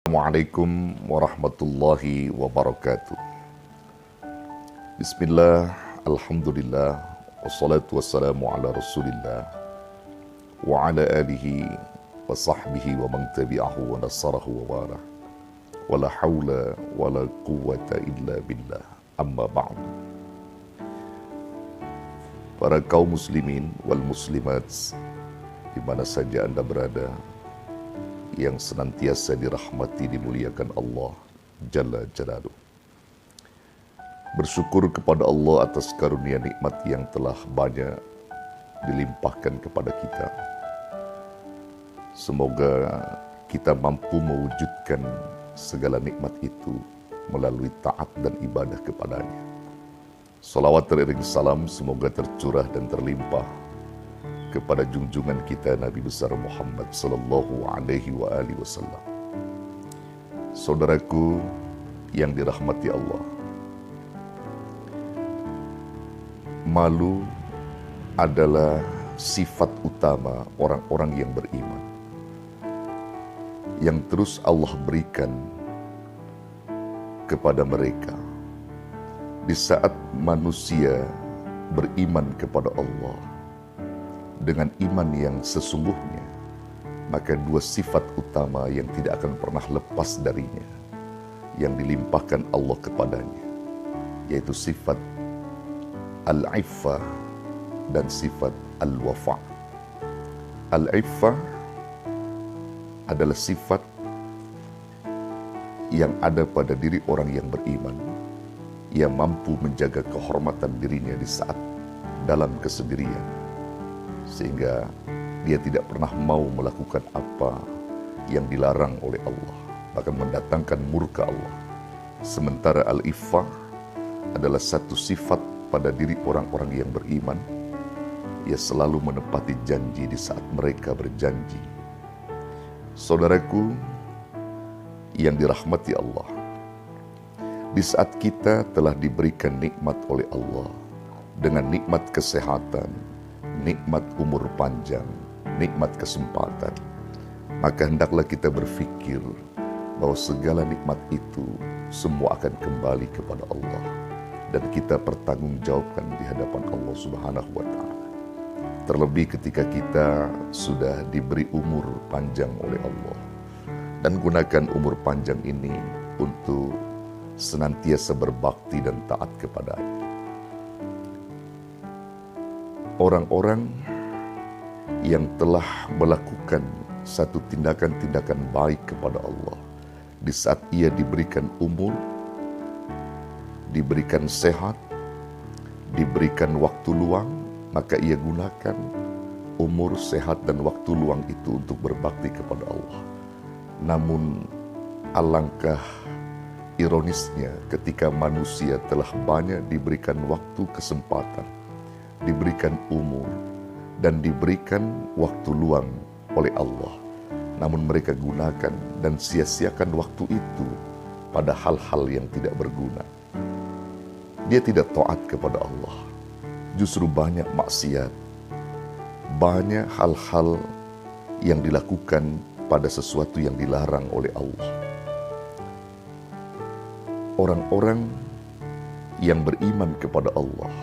Assalamualaikum warahmatullahi wabarakatuh. Bismillah, alhamdulillah, wassalatu wassalamu ala rasulillah wa ala alihi wa sahbihi wa man tabi'ahu wa nasarahu wa walah wa la hawla wa la quwwata illa billah, amma ba'du. Para kaum muslimin wal muslimat di mana saja Anda berada, yang senantiasa dirahmati, dimuliakan Allah Jalla Jalaluh. Bersyukur kepada Allah atas karunia nikmat yang telah banyak dilimpahkan kepada kita. Semoga kita mampu mewujudkan segala nikmat itu melalui taat dan ibadah kepadanya. Salawat teriring salam semoga tercurah dan terlimpah kepada junjungan kita Nabi besar Muhammad sallallahu alaihi wa alihi wasallam. Saudaraku yang dirahmati Allah, malu adalah sifat utama orang-orang yang beriman, yang terus Allah berikan kepada mereka. Di saat manusia beriman kepada Allah dengan iman yang sesungguhnya, maka dua sifat utama yang tidak akan pernah lepas darinya yang dilimpahkan Allah kepadanya, yaitu sifat al-iffah dan sifat al-wafa. Al-iffah adalah sifat yang ada pada diri orang yang beriman, yang mampu menjaga kehormatan dirinya di saat dalam kesendirian, sehingga dia tidak pernah mau melakukan apa yang dilarang oleh Allah, bahkan mendatangkan murka Allah. Sementara al-iffah adalah satu sifat pada diri orang-orang yang beriman, ia selalu menepati janji di saat mereka berjanji. Saudaraku yang dirahmati Allah, di saat kita telah diberikan nikmat oleh Allah dengan nikmat kesehatan, nikmat umur panjang, nikmat kesempatan, maka hendaklah kita berpikir bahwa segala nikmat itu semua akan kembali kepada Allah, dan kita pertanggungjawabkan di hadapan Allah Subhanahu wa Ta'ala. Terlebih ketika kita sudah diberi umur panjang oleh Allah, dan gunakan umur panjang ini untuk senantiasa berbakti dan taat kepadanya. Orang-orang yang telah melakukan satu tindakan-tindakan baik kepada Allah di saat ia diberikan umur, diberikan sehat, diberikan waktu luang, maka ia gunakan umur, sehat, dan waktu luang itu untuk berbakti kepada Allah. Namun alangkah ironisnya ketika manusia telah banyak diberikan waktu, kesempatan, diberikan umur, dan diberikan waktu luang oleh Allah, namun mereka gunakan dan sia-siakan waktu itu pada hal-hal yang tidak berguna. Dia tidak taat kepada Allah, justru banyak maksiat, banyak hal-hal yang dilakukan pada sesuatu yang dilarang oleh Allah. Orang-orang yang beriman kepada Allah,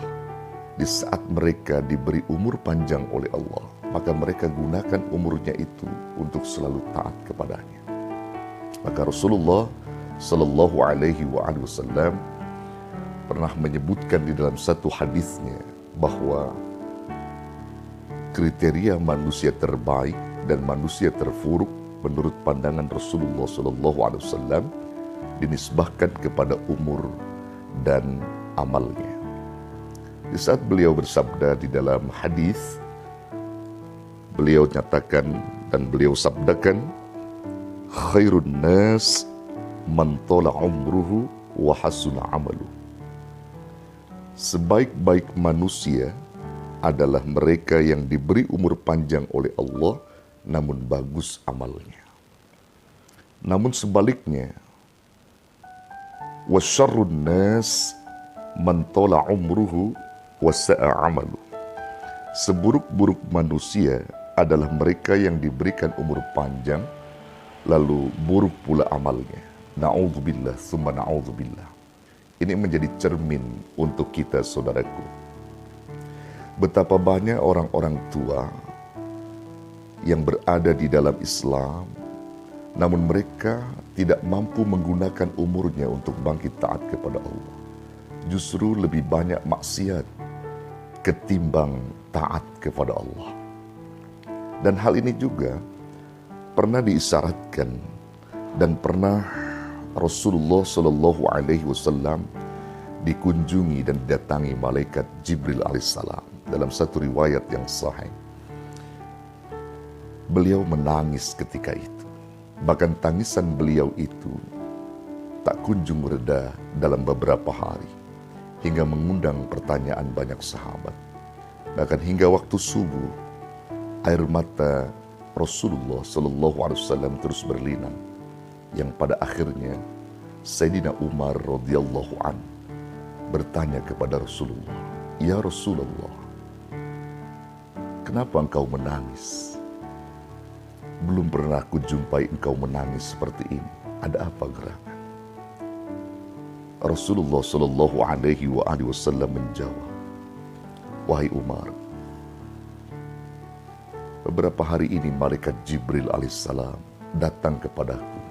di saat mereka diberi umur panjang oleh Allah, maka mereka gunakan umurnya itu untuk selalu taat kepadanya. Maka Rasulullah Sallallahu Alaihi Wasallam pernah menyebutkan di dalam satu hadisnya bahwa kriteria manusia terbaik dan manusia terburuk menurut pandangan Rasulullah Sallallahu Alaihi Wasallam dinisbahkan kepada umur dan amalnya. Di saat beliau bersabda di dalam hadis, beliau nyatakan dan beliau sabdakan, khairun nas man tala umruhu wa hasuna amalu. Sebaik-baik manusia adalah mereka yang diberi umur panjang oleh Allah namun bagus amalnya. Namun sebaliknya, wa syarrun nas man tala umruhu wasa'a amalu. Seburuk-buruk manusia adalah mereka yang diberikan umur panjang lalu buruk pula amalnya. Na'udzubillah, summa na'udzubillah. Ini menjadi cermin untuk kita, saudaraku. Betapa banyak orang-orang tua yang berada di dalam Islam, namun mereka tidak mampu menggunakan umurnya untuk bangkit taat kepada Allah. Justru lebih banyak maksiat ketimbang taat kepada Allah. Dan hal ini juga pernah diisyaratkan dan pernah Rasulullah Shallallahu Alaihi Wasallam dikunjungi dan didatangi malaikat Jibril alaihissalam. Dalam satu riwayat yang sahih, beliau menangis ketika itu. Bahkan tangisan beliau itu tak kunjung reda dalam beberapa hari, hingga mengundang pertanyaan banyak sahabat. Bahkan hingga waktu subuh, air mata Rasulullah Shallallahu Alaihi Wasallam terus berlinang, yang pada akhirnya Sayyidina Umar radhiyallahu an bertanya kepada Rasulullah, "Ya Rasulullah, kenapa engkau menangis? Belum pernah aku jumpai engkau menangis seperti ini. Ada apa gerangan?" Rasulullah Shallallahu Alaihi Wasallam menjawab, "Wahai Umar, beberapa hari ini malaikat Jibril alaihissalam datang kepadaku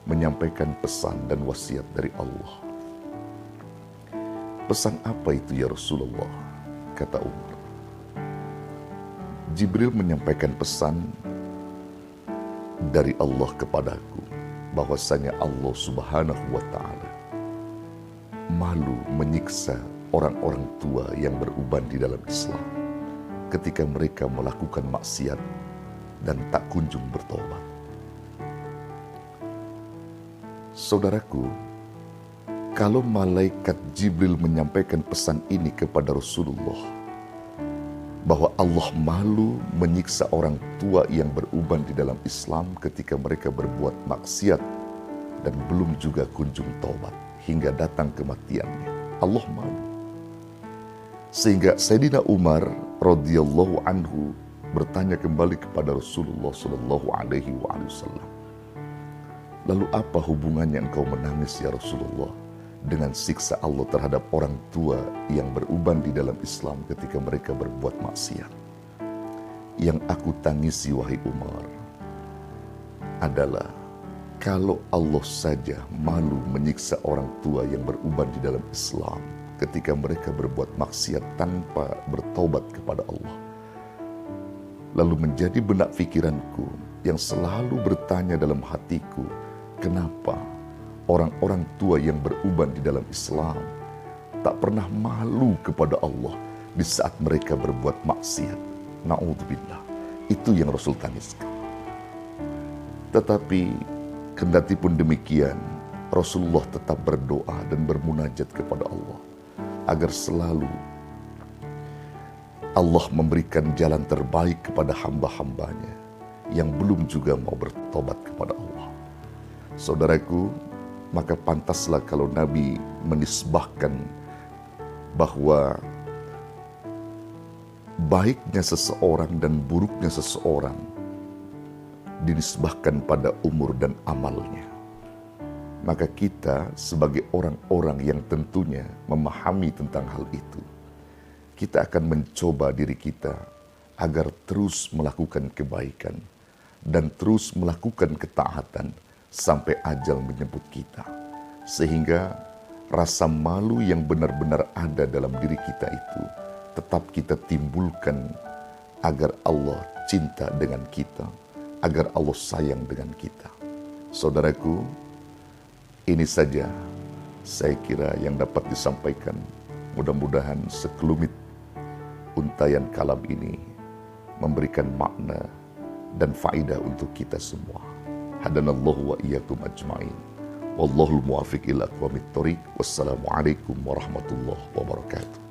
menyampaikan pesan dan wasiat dari Allah." "Pesan apa itu ya Rasulullah?" kata Umar. "Jibril menyampaikan pesan dari Allah kepadaku, bahwasanya Allah Subhanahu wa Ta'ala malu menyiksa orang-orang tua yang beruban di dalam Islam ketika mereka melakukan maksiat dan tak kunjung bertobat." Saudaraku, kalau malaikat Jibril menyampaikan pesan ini kepada Rasulullah, bahwa Allah malu menyiksa orang tua yang beruban di dalam Islam ketika mereka berbuat maksiat dan belum juga kunjung taubat hingga datang kematiannya, Allah malu. Sehingga Sayyidina Umar radhiyallahu anhu bertanya kembali kepada Rasulullah Shallallahu Alaihi Wasallam, "Lalu apa hubungannya engkau menangis ya Rasulullah dengan siksa Allah terhadap orang tua yang beruban di dalam Islam ketika mereka berbuat maksiat?" "Yang aku tangisi wahai Umar adalah kalau Allah saja malu menyiksa orang tua yang beruban di dalam Islam ketika mereka berbuat maksiat tanpa bertobat kepada Allah, lalu menjadi benak pikiranku yang selalu bertanya dalam hatiku, kenapa orang-orang tua yang beruban di dalam Islam tak pernah malu kepada Allah di saat mereka berbuat maksiat?" Na'udzubillah. Itu yang Rasul tangiskan. Tetapi kendati pun demikian, Rasulullah tetap berdoa dan bermunajat kepada Allah agar selalu Allah memberikan jalan terbaik kepada hamba-hambanya yang belum juga mau bertobat kepada Allah. Saudaraku, maka pantaslah kalau Nabi menisbahkan bahwa baiknya seseorang dan buruknya seseorang dinisbahkan pada umur dan amalnya. Maka kita sebagai orang-orang yang tentunya memahami tentang hal itu, kita akan mencoba diri kita agar terus melakukan kebaikan dan terus melakukan ketaatan sampai ajal menjemput kita. Sehingga rasa malu yang benar-benar ada dalam diri kita itu tetap kita timbulkan agar Allah cinta dengan kita, agar Allah sayang dengan kita. Saudaraku, ini saja saya kira yang dapat disampaikan. Mudah-mudahan sekelumit untayan kalam ini memberikan makna dan faedah untuk kita semua. Hadanallahu wa iyyakum ajma'in. Wallahul muwaffiq ila aqwamit thoriq. Wassalamualaikum warahmatullahi wabarakatuh.